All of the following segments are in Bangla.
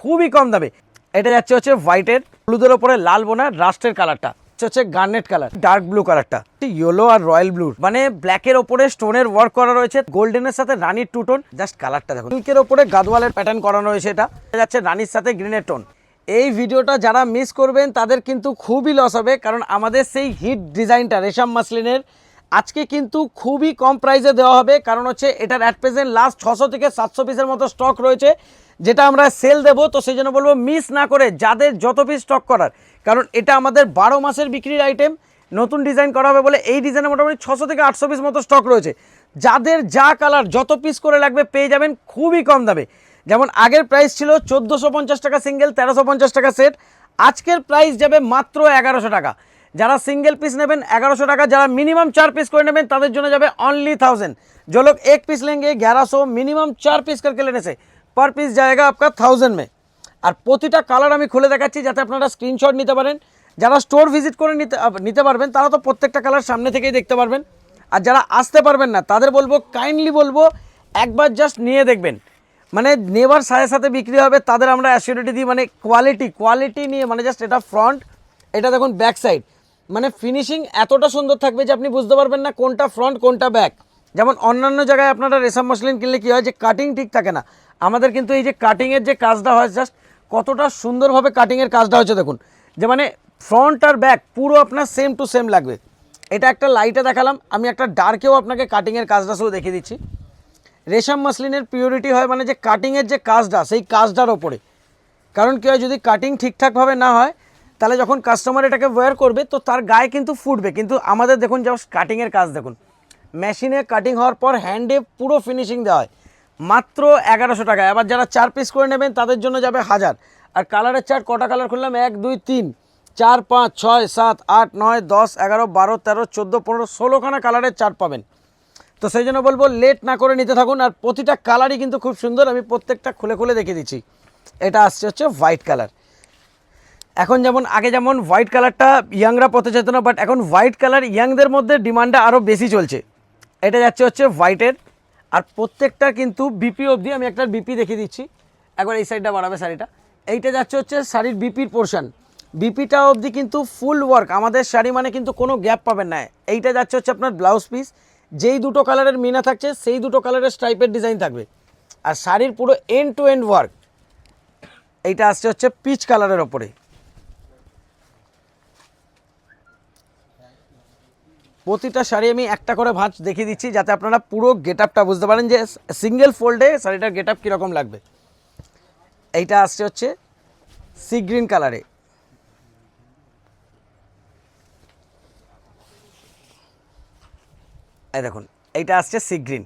খুবই কম দামে। এটা যাচ্ছে হচ্ছে হোয়াইটের, হলুদের ওপরে লাল বোনা রাস্টের কালারটা হচ্ছে গার্নেট কালার, ডার্ক ব্লু কালারটা ইয়েলো আর রয়্যাল ব্লু, মানে ব্ল্যাকের ওপরে স্টোনের ওয়ার্ক করা রয়েছে, গোল্ডেনের সাথে রানির টু টোন। জাস্ট কালারটা দেখুন, সিল্কের ওপরে গাদওয়ালের প্যাটার্ন করানো হয়েছে। এটা যাচ্ছে রানির সাথে গ্রিনের টোন। এই ভিডিওটা যারা মিস করবেন তাদের কিন্তু খুবই লস হবে, কারণ আমাদের সেই হিট ডিজাইনটা রেশম মাসলিনের আজকে কিন্তু খুবই কম প্রাইসে দেওয়া হবে। কারণ হচ্ছে এটার অ্যাট প্রেজেন্ট লাস্ট 600 থেকে 700 পিসের মতো স্টক রয়েছে, যেটা আমরা সেল দেবো। তো সেই জন্য বলবো মিস না করে যাদের যত পিস স্টক করার, কারণ এটা আমাদের 12 মাসের বিক্রির আইটেম, নতুন ডিজাইন করা হবে বলে এই ডিজাইনে মোটামুটি 600 থেকে 800 পিস মতো স্টক রয়েছে। যাদের যা কালার যত পিস করে লাগবে পেয়ে যাবেন খুবই কম দামে। যেমন আগের প্রাইস ছিল 1450 টাকা সিঙ্গেল, 1350 টাকা সেট, আজকের প্রাইস যাবে মাত্র 1100 টাকা। যারা সিঙ্গেল পিস নেবেন 1100 টাকা, যারা মিনিমাম 4 পিস করে নেবেন তাদের জন্য যাবে অনলি 1000। जो लोग एक पीस लेंगे 1100, मिनिमम 4 पीस करके लेने से पर पीस जाएगा आपका 1000 में। আর প্রতিটা কালার আমি খুলে দেখাচ্ছি যাতে আপনারা স্ক্রিনশট নিতে পারেন। যারা স্টোর ভিজিট করে নিতে পারবেন তারা তো প্রত্যেকটা কালার সামনে থেকেই দেখতে পারবেন। আর যারা আসতে পারবেন না তাদের বলবো, কাইন্ডলি বলবো একবার জাস্ট নিয়ে দেখবেন, মানে নেবার সাথে সাথে বিক্রি হবে তাদের আমরা অ্যাসিউরিটি দিই। মানে কোয়ালিটি নিয়ে, মানে জাস্ট এটা ফ্রন্ট, এটা দেখুন ব্যাক সাইড, মানে ফিনিশিং এতটা সুন্দর থাকবে যে আপনি বুঝতে পারবেন না কোনটা ফ্রন্ট কোনটা ব্যাক। যেমন অন্যান্য জায়গায় আপনারা রেশম মসলিন কিনলে কী হয় যে কাটিং ঠিক থাকে না, আমাদের কিন্তু এই যে কাটিংয়ের যে কাজটা হয়, জাস্ট কতটা সুন্দরভাবে কাটিংয়ের কাজটা হচ্ছে দেখুন, যে মানে ফ্রন্ট আর ব্যাক পুরো আপনার সেম টু সেম লাগবে। এটা একটা লাইটে দেখালাম, আমি একটা ডার্কেও আপনাকে কাটিংয়ের কাজটা শুধু দেখিয়ে দিচ্ছি। রেশম মসলিনের পিওরিটি হয় মানে যে কাটিংয়ের যে কাজটা, সেই কাজটার ওপরে। কারণ কী হয়, যদি কাটিং ঠিকঠাকভাবে না হয় তাহলে যখন কাস্টমার এটাকে ওয়্যার করবে তো তার গায়ে কিন্তু ফুটবে। কিন্তু আমাদের দেখুন জাস্ট কাটিংয়ের কাজ দেখুন, মেশিনে কাটিং হওয়ার পর হ্যান্ডে পুরো ফিনিশিং দেওয়া হয়, মাত্র 1100 টাকায়। আবার যারা 4 পিস করে নেবেন তাদের জন্য যাবে 1000। আর কালারের চার্ট কটা কালার খুললাম, 1 2 3 4 5 6 7 8 9 10 11 12 13 14 15 16খানা কালারের চার্ট পাবেন। তো সেই জন্য বলবো লেট না করে নিতে থাকুন। আর প্রতিটা কালারই কিন্তু খুব সুন্দর, আমি প্রত্যেকটা খুলে খুলে দেখিয়ে দিচ্ছি। এটা আসছে হচ্ছে হোয়াইট কালার। এখন যেমন আগে যেমন হোয়াইট কালারটা ইয়াংরা পথে যেত না, বাট এখন হোয়াইট কালার ইয়াংদের মধ্যে ডিমান্ডটা আরও বেশি চলছে। এটা যাচ্ছে হচ্ছে হোয়াইটের, আর প্রত্যেকটা কিন্তু বিপি অবধি, আমি একটা বিপি দেখিয়ে দিচ্ছি, একবার এই সাইডটা বাড়াবে শাড়িটা। এইটা যাচ্ছে হচ্ছে শাড়ির বিপির পোর্শন, বিপিটা অবধি কিন্তু ফুল ওয়ার্ক। আমাদের শাড়ি মানে কিন্তু কোনো গ্যাপ পাবেন না। এইটা যাচ্ছে হচ্ছে আপনার ব্লাউজ পিস, যেই দুটো কালারের মিনা থাকছে সেই দুটো কালারের স্ট্রাইপের ডিজাইন থাকবে, আর শাড়ির পুরো এন্ড টু এন্ড ওয়ার্ক। এইটা আসছে হচ্ছে পিচ কালারের ওপরে। প্রতিটা শাড়ি আমি একটা করে ভাঁজ দেখিয়ে দিচ্ছি যাতে আপনারা পুরো গেট আপটা বুঝতে পারেন যে সিঙ্গেল ফোল্ডে শাড়িটার গেট আপ কীরকম লাগবে। এইটা আসছে হচ্ছে সি গ্রিন কালারে, এই দেখুন এইটা আসছে সি গ্রিন।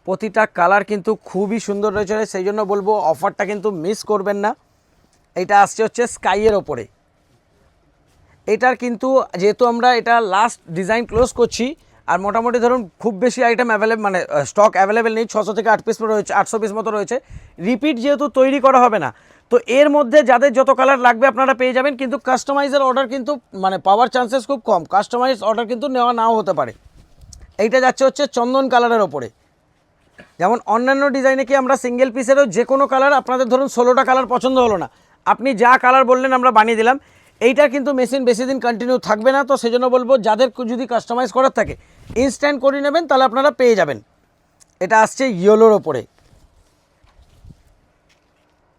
প্রতিটা কালার কিন্তু খুবই সুন্দর রয়েছে, সেই জন্য বলবো অফারটা কিন্তু মিস করবেন না। এইটা আসছে হচ্ছে স্কাইয়ের ওপরে। এটার কিন্তু যেহেতু আমরা এটা লাস্ট ডিজাইন ক্লোজ করছি, আর মোটামুটি ধরুন খুব বেশি আইটেম অ্যাভেলেবল, মানে স্টক অ্যাভেলেবেল নেই, 600 থেকে 8 পিস রয়েছে, 800 পিস মতো রয়েছে। রিপিট যেহেতু তৈরি করা হবে না, তো এর মধ্যে যাদের যত কালার লাগবে আপনারা পেয়ে যাবেন। কিন্তু কাস্টমাইজের অর্ডার কিন্তু মানে পাওয়ার চান্সেস খুব কম, কাস্টমাইজ অর্ডার কিন্তু নেওয়া নাও হতে পারে। এইটা যাচ্ছে হচ্ছে চন্দন কালারের ওপরে। যেমন অন্যান্য ডিজাইনে কি আমরা সিঙ্গেল পিসেরও যে কোনো কালার, আপনাদের ধরুন 16টা কালার পছন্দ হলো না, আপনি যা কালার বললেন আমরা বানিয়ে দিলাম। এইটার কিন্তু মেশিন বেশি দিন কন্টিনিউ থাকবে না। তো সেই জন্য বলবো যাদের যদি কাস্টমাইজ করার থাকে ইনস্ট্যান্ট করে নেবেন, তাহলে আপনারা পেয়ে যাবেন। এটা আসছে ইয়েলোর ওপরে,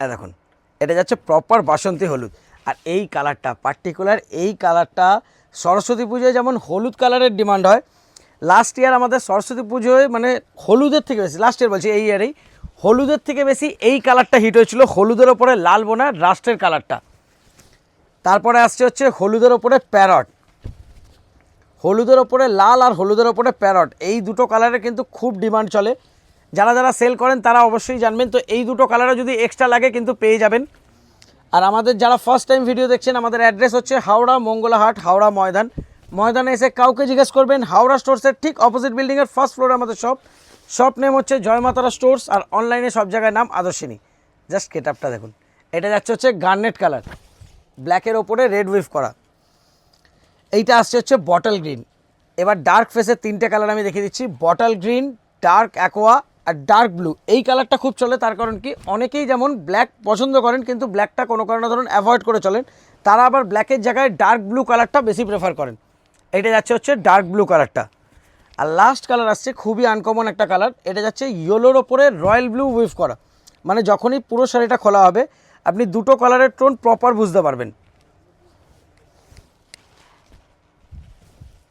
দেখুন এটা যাচ্ছে প্রপার বাসন্তী হলুদ। আর এই কালারটা পার্টিকুলার, এই কালারটা সরস্বতী পুজোয় যেমন হলুদ কালারের ডিমান্ড হয়, লাস্ট ইয়ার আমাদের সরস্বতী পুজোয় মানে হলুদের থেকে বেশি, লাস্ট ইয়ার বলছি এই ইয়ারেই, হলুদের থেকে বেশি এই কালারটা হিট হয়েছিল, হলুদের ওপরে লাল বোনা রাস্টের কালারটা। তারপরে আসছে হচ্ছে হলুদের ওপরে প্যারট, হলুদের ওপরে লাল আর হলুদের ওপরে প্যারট, এই দুটো কালারে কিন্তু খুব ডিমান্ড চলে। যারা যারা সেল করেন তারা অবশ্যই জানবেন। তো এই দুটো কালারে যদি এক্সট্রা লাগে কিন্তু পেয়ে যাবেন। আর আমাদের যারা ফার্স্ট টাইম ভিডিও দেখছেন, আমাদের অ্যাড্রেস হচ্ছে হাওড়া মঙ্গলাহাট, হাওড়া ময়দানে এসে কাউকে জিজ্ঞেস করবেন, হাওড়া স্টোর্সের ঠিক অপোজিট বিল্ডিংয়ের ফার্স্ট ফ্লোরে আমাদের শপ নেম হচ্ছে জয় মাতারা স্টোর্স, আর অনলাইনে সব জায়গায় নাম আদর্শিনী। জাস্ট গেট আপটা দেখুন, এটা যাচ্ছে হচ্ছে গার্নেট কালার, ব্ল্যাকের ওপরে রেড উইভ করা। এইটা আসছে হচ্ছে বটল গ্রিন। এবার ডার্ক ফেসের তিনটে কালার আমি দেখিয়ে দিচ্ছি, বটল গ্রিন, ডার্ক অ্যাকোয়া আর ডার্ক ব্লু এই কালারটা খুব চলে। তার কারণ কি, অনেকেই যেমন ব্ল্যাক পছন্দ করেন কিন্তু ব্ল্যাকটা কোনো কারণে ধরুন অ্যাভয়েড করে চলেন, তারা আবার ব্ল্যাকের জায়গায় ডার্ক ব্লু কালারটা বেশি প্রেফার করেন। এটা যাচ্ছে হচ্ছে ডার্ক ব্লু কালারটা। আর লাস্ট কালার আসছে খুবই আনকমন একটা কালার, এটা যাচ্ছে ইয়েলোর ওপরে রয়্যাল ব্লু উইভ করা। মানে যখনই পুরো শাড়িটা খোলা হবে আপনি দুটো কালারের টোন প্রপার বুঝতে পারবেন।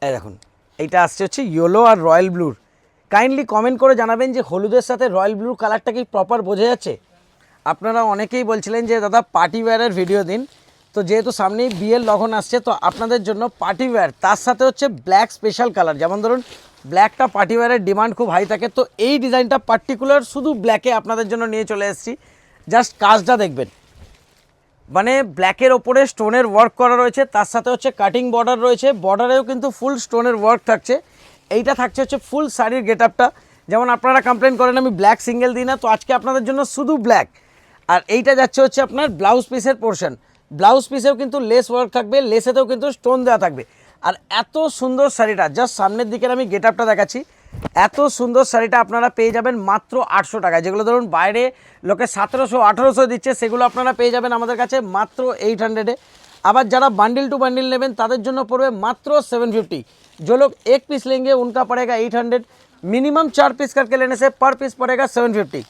এই দেখুন, এইটা আসছে হচ্ছে ইয়েলো আর রয়্যাল ব্লুর। কাইন্ডলি কমেন্ট করে জানাবেন যে হলুদের সাথে রয়্যাল ব্লুর কালারটা কি প্রপার বোঝা যাচ্ছে। আপনারা অনেকেই বলছিলেন যে দাদা পার্টি ওয়্যারের ভিডিও দিন, তো যেহেতু সামনেই বিয়ের লগন আসছে তো আপনাদের জন্য পার্টি ওয়্যার তার সাথে হচ্ছে ব্ল্যাক স্পেশাল কালার। যেমন ধরুন ব্ল্যাকটা পার্টি ওয়্যারের ডিমান্ড খুব হাই থাকে, তো এই ডিজাইনটা পার্টিকুলার শুধু ব্ল্যাকে আপনাদের জন্য নিয়ে চলে এসেছি। জাস্ট কাজটা দেখবেন, মানে ব্ল্যাকের ওপরে স্টোনের ওয়ার্ক করা রয়েছে, তার সাথে হচ্ছে কাটিং বর্ডার রয়েছে, বর্ডারেও কিন্তু ফুল স্টোনের ওয়ার্ক থাকছে। এইটা থাকছে হচ্ছে ফুল শাড়ির গেট আপটা। যেমন আপনারা কমপ্লেন করেন আমি ব্ল্যাক সিঙ্গেল দিই না, তো আজকে আপনাদের জন্য শুধু ব্ল্যাক। আর এইটা যাচ্ছে হচ্ছে আপনার ব্লাউজ পিসের পোর্শন, ব্লাউজ পিসেও কিন্তু লেস ওয়ার্ক থাকবে, লেসেতেও কিন্তু স্টোন দেওয়া থাকবে। আর এত সুন্দর শাড়িটা জাস্ট সামনের দিকের আমি গেট আপটা দেখাচ্ছি, এত সুন্দর শাড়িটা আপনারা পেয়ে যাবেন মাত্র 800 টাকায়। যেগুলো ধরুন বাইরে লোকে 1700-1800 দিচ্ছে, সেগুলো আপনারা পেয়ে যাবেন আমাদের কাছে মাত্র 800-এ। আবার যারা বান্ডিল টু বান্ডিল নেবেন তাদের জন্য পড়বে মাত্র 750। जो लोग एक पीस लेंगे उनका पड़ेगा 800, मिनिमम 4 पीस करके लेने से पर पीस पड़ेगा 750।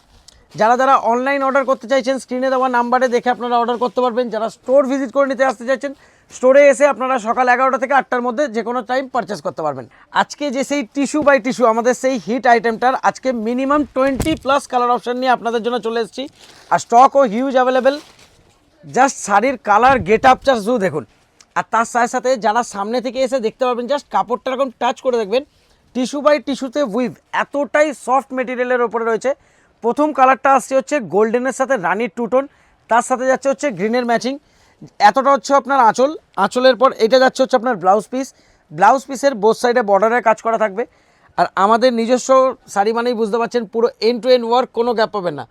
যারা যারা অনলাইন অর্ডার করতে চাইছেন স্ক্রিনে দেওয়া নাম্বারে দেখে আপনারা অর্ডার করতে পারবেন। যারা স্টোর ভিজিট করে নিতে আসতে চাইছেন স্টোরে এসে আপনারা সকাল 11টা থেকে 8টার মধ্যে যে কোনো টাইম পারচেস করতে পারবেন। আজকে যে সেই টিস্যু বাই টিস্যু আমাদের সেই হিট আইটেমটার আজকে মিনিমাম 20+ কালার অপশান নিয়ে আপনাদের জন্য চলে এসেছি। আর স্টকও হিউজ অ্যাভেলেবেল। জাস্ট শাড়ির কালার গেট আপ জাস্ট শুধু দেখুন। আর তার সাথে সাথে যারা সামনে থেকে এসে দেখতে পাবেন জাস্ট কাপড়টা এরকম টাচ করে দেখবেন, টিস্যু বাই টিস্যুতে উইভ এতটাই সফট মেটেরিয়ালের ওপরে রয়েছে। প্রথম কালারটা আসছে হচ্ছে গোল্ডেনের সাথে রানির টুটোন, তার সাথে যাচ্ছে হচ্ছে গ্রিনের ম্যাচিং। এতটা হচ্ছে আপনার আঁচল, আঁচলের পর এটা যাচ্ছে হচ্ছে আপনার ব্লাউজ পিস। ব্লাউজ পিসের বোথ সাইডে বর্ডারের কাজ করা থাকবে। আর আমাদের নিজস্ব শাড়ি মানেই বুঝতে পারছেন পুরো एंड टू एंड वर्क, কোনো গ্যাপ পাবেন না।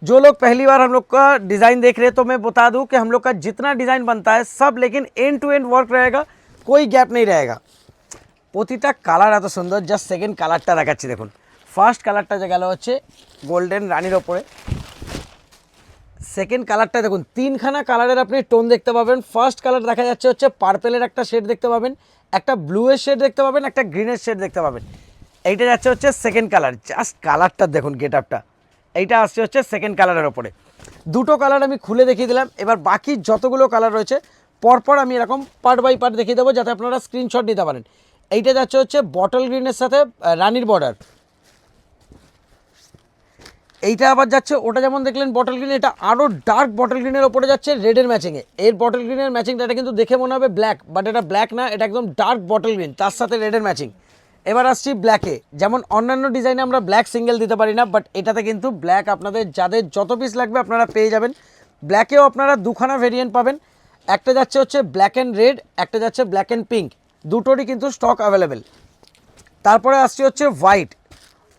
जो लोग पहली बार हम लोग का डिज़ाइन देख रहे हैं तो मैं बता दूं कि हम लोग का जितना डिज़ाइन बनता है सब लेकिन एंड टू एंड वर्क रहेगा, कोई गैप नहीं रहेगा। প্রতিটা কালার এত সুন্দর। জাস্ট সেকেন্ড কালারটা দেখাচ্ছি দেখুন। ফার্স্ট কালারটা যে গেল হচ্ছে গোল্ডেন রানির ওপরে, সেকেন্ড কালারটা দেখুন তিনখানা কালারের আপনি টোন দেখতে পাবেন। ফার্স্ট কালার দেখা যাচ্ছে হচ্ছে পার্পেলের একটা শেড দেখতে পাবেন, একটা ব্লুয়ের শেড দেখতে পাবেন, একটা গ্রিনের শেড দেখতে পাবেন। এইটা যাচ্ছে হচ্ছে সেকেন্ড কালার। জাস্ট কালারটা দেখুন, গেট আপটা। এইটা আসছে হচ্ছে সেকেন্ড কালারের ওপরে। দুটো কালার আমি খুলে দেখিয়ে দিলাম, এবার বাকি যতগুলো কালার রয়েছে পরপর আমি এরকম পার্ট বাই পার্ট দেখিয়ে দেবো যাতে আপনারা স্ক্রিনশট নিতে পারেন। এইটা যাচ্ছে হচ্ছে বটল গ্রিনের সাথে রানির বর্ডার। এইটা আবার যাচ্ছে ওটা যেমন দেখলেন বটল গ্রিন, এটা আরও ডার্ক বটল গ্রিনের ওপরে যাচ্ছে রেডের ম্যাচিংয়ে। এর বটল গ্রিনের ম্যাচিংটা এটা কিন্তু দেখে মনে হবে ব্ল্যাক, বাট এটা ব্ল্যাক না, এটা একদম ডার্ক বটল গ্রিন তার সাথে রেডের ম্যাচিং। এবার আসছি ব্ল্যাকে। যেমন অন্যান্য ডিজাইনে আমরা ব্ল্যাক সিঙ্গেল দিতে পারি না, বাট এটাতে কিন্তু ব্ল্যাক আপনাদের যাদের যত পিস লাগবে আপনারা পেয়ে যাবেন। ব্ল্যাকেও আপনারা দুখানা ভেরিয়েন্ট পাবেন, একটা যাচ্ছে হচ্ছে ব্ল্যাক অ্যান্ড রেড, একটা যাচ্ছে ব্ল্যাক অ্যান্ড পিঙ্ক, দুটোরই কিন্তু স্টক অ্যাভেলেবেল। তারপরে আসছে হচ্ছে হোয়াইট,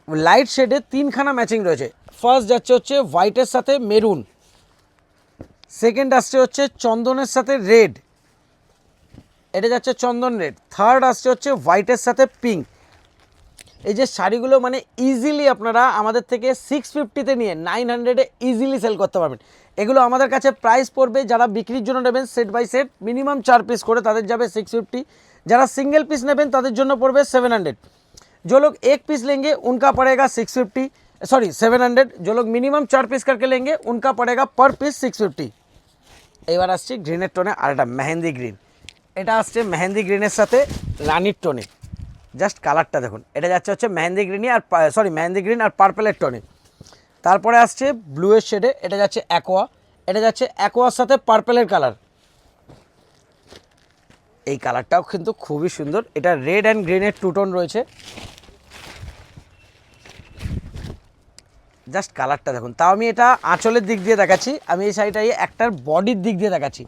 লাইট শেডে তিনখানা ম্যাচিং রয়েছে। ফার্স্ট যাচ্ছে হচ্ছে হোয়াইটের সাথে মেরুন, সেকেন্ড আসছে হচ্ছে চন্দনের সাথে রেড, এটা যাচ্ছে চন্দন রেড, থার্ড আসছে হচ্ছে হোয়াইটের সাথে পিঙ্ক। এই যে শাড়িগুলো মানে ইজিলি আপনারা আমাদের থেকে 650-তে নিয়ে 900-এ ইজিলি সেল করতে পারবেন। এগুলো আমাদের কাছে প্রাইস পড়বে, যারা বিক্রির জন্য নেবেন set by set minimum 4 piece করে তাদের যাবে 650, যারা সিঙ্গেল পিস নেবেন তাদের জন্য পড়বে 700। जो लोग एक पीस लेंगे उनका पड़ेगा 650, सॉरी 700। जो लोग मिनिमम 4 पीस करके लेंगे उनका पड़ेगा पर पीस 650। এবার আসছে গ্রিনের টোনে আর এটা মেহেন্দি গ্রিন, এটা আসছে মেহেন্দি গ্রিনের সাথে রানির টোনে। জাস্ট কালারটা দেখুন, এটা যাচ্ছে হচ্ছে মেহেন্দি গ্রিনই আর সরি মেহেন্দি গ্রিন আর পার্পেলের টোনে। তারপরে আসছে ব্লুয়ের শেডে, এটা যাচ্ছে অ্যাকোয়া, এটা যাচ্ছে অ্যাকোয়ার সাথে পার্পেলের কালার। এই কালারটাও কিন্তু খুবই সুন্দর, এটা রেড অ্যান্ড গ্রিনের টু টোন রয়েছে। জাস্ট কালারটা দেখুন। তাও আমি এটা আঁচলের দিক দিয়ে দেখাচ্ছি, আমি এই শাড়িটা একটার বডির দিক দিয়ে দেখাচ্ছি।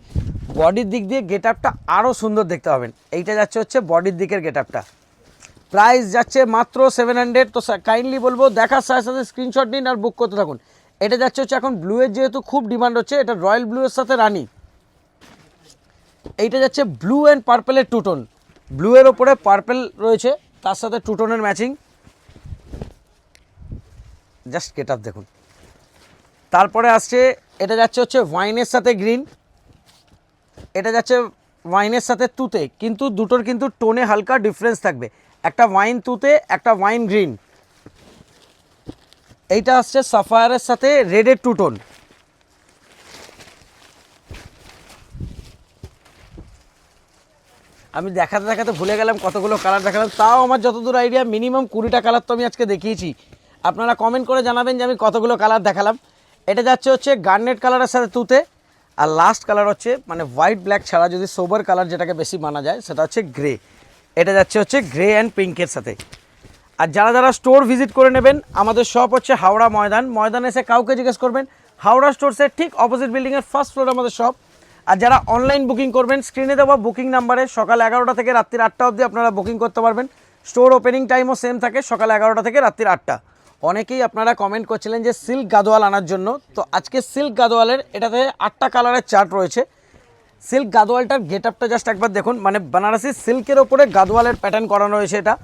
বডির দিক দিয়ে গেট আপটা আরও সুন্দর দেখতে পাবেন। এইটা যাচ্ছে হচ্ছে বডির দিকের গেট আপটা। প্রাইস যাচ্ছে মাত্র 700। তো কাইন্ডলি বলবো দেখার সাথে সাথে স্ক্রিনশট নিন আর বুক করতে থাকুন। এটা যাচ্ছে হচ্ছে এখন ব্লুয়ের যেহেতু খুব ডিমান্ড হচ্ছে, এটা রয়্যাল ব্লুয়ের সাথে রানি। এইটা যাচ্ছে ব্লু অ্যান্ড পার্পেলের টু টোন, ব্লুয়ের ওপরে পার্পেল রয়েছে তার সাথে টু টোনের ম্যাচিং। জাস্ট গেট আপ দেখুন। তারপরে আসছে এটা যাচ্ছে হচ্ছে ওয়াইনের সাথে গ্রিন, এটা যাচ্ছে ওয়াইনের সাথে তুতে, কিন্তু দুটোর কিন্তু টোনে হালকা ডিফারেন্স থাকবে, একটা ওয়াইন তুতে একটা ওয়াইন গ্রিন। এইটা আসছে সাফায়ারের সাথে রেডের টু টোন। আমি দেখাতে দেখাতে ভুলে গেলাম কতগুলো কালার দেখালাম, তাও আমার যতদূর আইডিয়া মিনিমাম 20টা কালার তো আমি আজকে দেখিয়েছি। আপনারা কমেন্ট করে জানাবেন যে আমি কতগুলো কালার দেখালাম। এটা যাচ্ছে হচ্ছে গার্নেট কালারের সাথে তুতে, আর লাস্ট কালার হচ্ছে মানে হোয়াইট ব্ল্যাক ছাড়া যদি সোবার কালার যেটাকে বেশি মানা যায় সেটা হচ্ছে গ্রে। এটা যাচ্ছে হচ্ছে গ্রে অ্যান্ড পিঙ্কের সাথে। আর যারা যারা স্টোর ভিজিট করে নেবেন, আমাদের শপ হচ্ছে হাওড়া ময়দান এসে কাউকে জিজ্ঞেস করবেন, হাওড়া স্টোরসের ঠিক অপোজিট বিল্ডিংয়ের ফার্স্ট ফ্লোরে আমাদের শপ। আর যারা অনলাইন বুকিং করবেন, স্ক্রিনে দেওয়া বুকিং নাম্বারে সকাল 11টা থেকে রাত্রির 8টা অবধি আপনারা বুকিং করতে পারবেন। স্টোর ওপেনিং টাইমও সেম থাকে, সকাল 11টা থেকে রাত্রির 8টা। অনেকেই আপনারা কমেন্ট করছিলেন যে সিল্ক গাদোয়াল আনার জন্য, তো আজকে সিল্ক গাদোয়ালের এটাতে 8টা কালারের চার্ট রয়েছে। সিল্ক গাদোয়ালটার গেট আপটা জাস্ট একবার দেখুন, মানে বেনারসি সিল্কের ওপরে গাদোয়ালের প্যাটার্ন করানো রয়েছে এটা।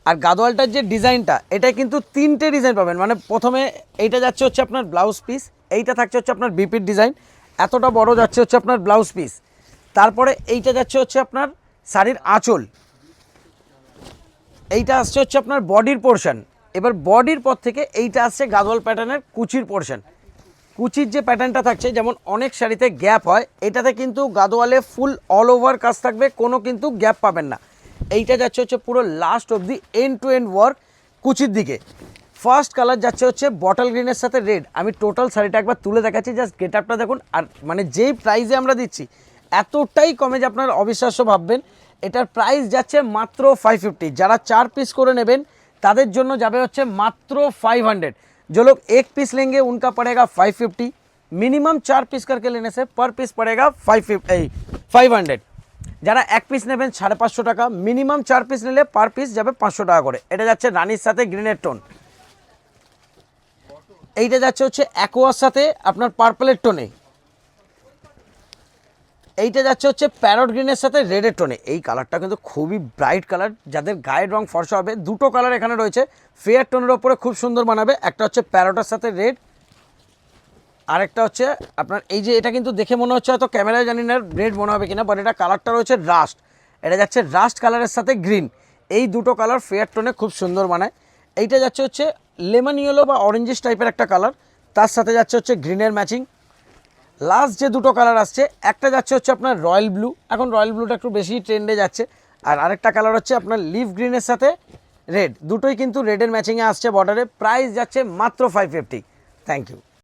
আর গাদোয়ালটার যে ডিজাইনটা, এটা কিন্তু 3টে ডিজাইন পাবেন। মানে প্রথমে এইটা যাচ্ছে হচ্ছে আপনার ব্লাউজ পিস, এইটা থাকছে হচ্ছে আপনার বিপির ডিজাইন, এতটা বড় যাচ্ছে হচ্ছে আপনার ব্লাউজ পিস। তারপরে এইটা যাচ্ছে হচ্ছে আপনার শাড়ির আঁচল, এইটা আসছে হচ্ছে আপনার বডির পোর্শন। এবার বডির পর থেকে এইটা আসছে গাদোয়াল প্যাটার্নের কুচির পোর্শন। কুচির যে প্যাটার্নটা থাকছে, যেমন অনেক শাড়িতে গ্যাপ হয়, এটাতে কিন্তু গাদোয়ালে ফুল অল ওভার কাজ থাকবে, কোনো কিন্তু গ্যাপ পাবেন না। এইটা যাচ্ছে হচ্ছে পুরো লাস্ট অবধি এন্ড টু এন্ড ওয়ার্ক কুচির দিকে। ফার্স্ট কালার যাচ্ছে হচ্ছে বটল গ্রিনের সাথে রেড। আমি টোটাল শাড়িটা একবার তুলে দেখাচ্ছি, জাস্ট গেট আপটা দেখুন। আর মানে যেই প্রাইসে আমরা দিচ্ছি এতটাই কমে যে আপনার অবিশ্বাস্য ভাববেন। এটার প্রাইস যাচ্ছে মাত্র 550। যারা 4 পিস করে নেবেন তাদের জন্য যাবে হচ্ছে মাত্র 500। जो लोग 1 पीस लेंगे उनका पड़ेगा 550। मिनिमम 4 पीस करके लेने से पर पीस पड़ेगा 500। যারা 1 পিস নেবেন 550 টাকা, মিনিমাম 4 পিস নিলে পার পিস যাবে 500 টাকা করে। এটা যাচ্ছে রানির সাথে গ্রিনের টোন, এইটা যাচ্ছে হচ্ছে অ্যাকোয়ার সাথে আপনার পার্পলের টোনে, এইটা যাচ্ছে হচ্ছে প্যারট গ্রিনের সাথে রেডের টোনে। এই কালারটা কিন্তু খুবই ব্রাইট কালার, যাদের গায়ের রং ফর্সা হবে। দুটো কালার এখানে রয়েছে, ফেয়ার টোনের ওপরে খুব সুন্দর মানাবে। একটা হচ্ছে প্যারটের সাথে রেড, আরেকটা হচ্ছে আপনার এই যে, এটা কিন্তু দেখে মনে হচ্ছে হয়তো ক্যামেরায় জানি না রেড মনে হবে কিনা, বাট এটা কালারটা রয়েছে রাস্ট। এটা যাচ্ছে রাস্ট কালারের সাথে গ্রিন, এই দুটো কালার ফেয়ার টোনে খুব সুন্দর মানায়। এইটা যাচ্ছে হচ্ছে লেমন ইয়েলো বা অরেঞ্জিস টাইপের একটা কালার, তার সাথে যাচ্ছে হচ্ছে গ্রিনের ম্যাচিং। লাস্ট যে দুটো কালার আসছে, একটা যাচ্ছে হচ্ছে আপনার রয়্যাল ব্লু, এখন রয়্যাল ব্লুটা একটু বেশি ট্রেন্ডে যাচ্ছে। আর আরেকটা কালার হচ্ছে আপনার লিফ গ্রিনের সাথে রেড, দুটোই কিন্তু রেডের ম্যাচিংয়ে আসছে বর্ডারে। প্রাইস যাচ্ছে মাত্র 550। Thank you.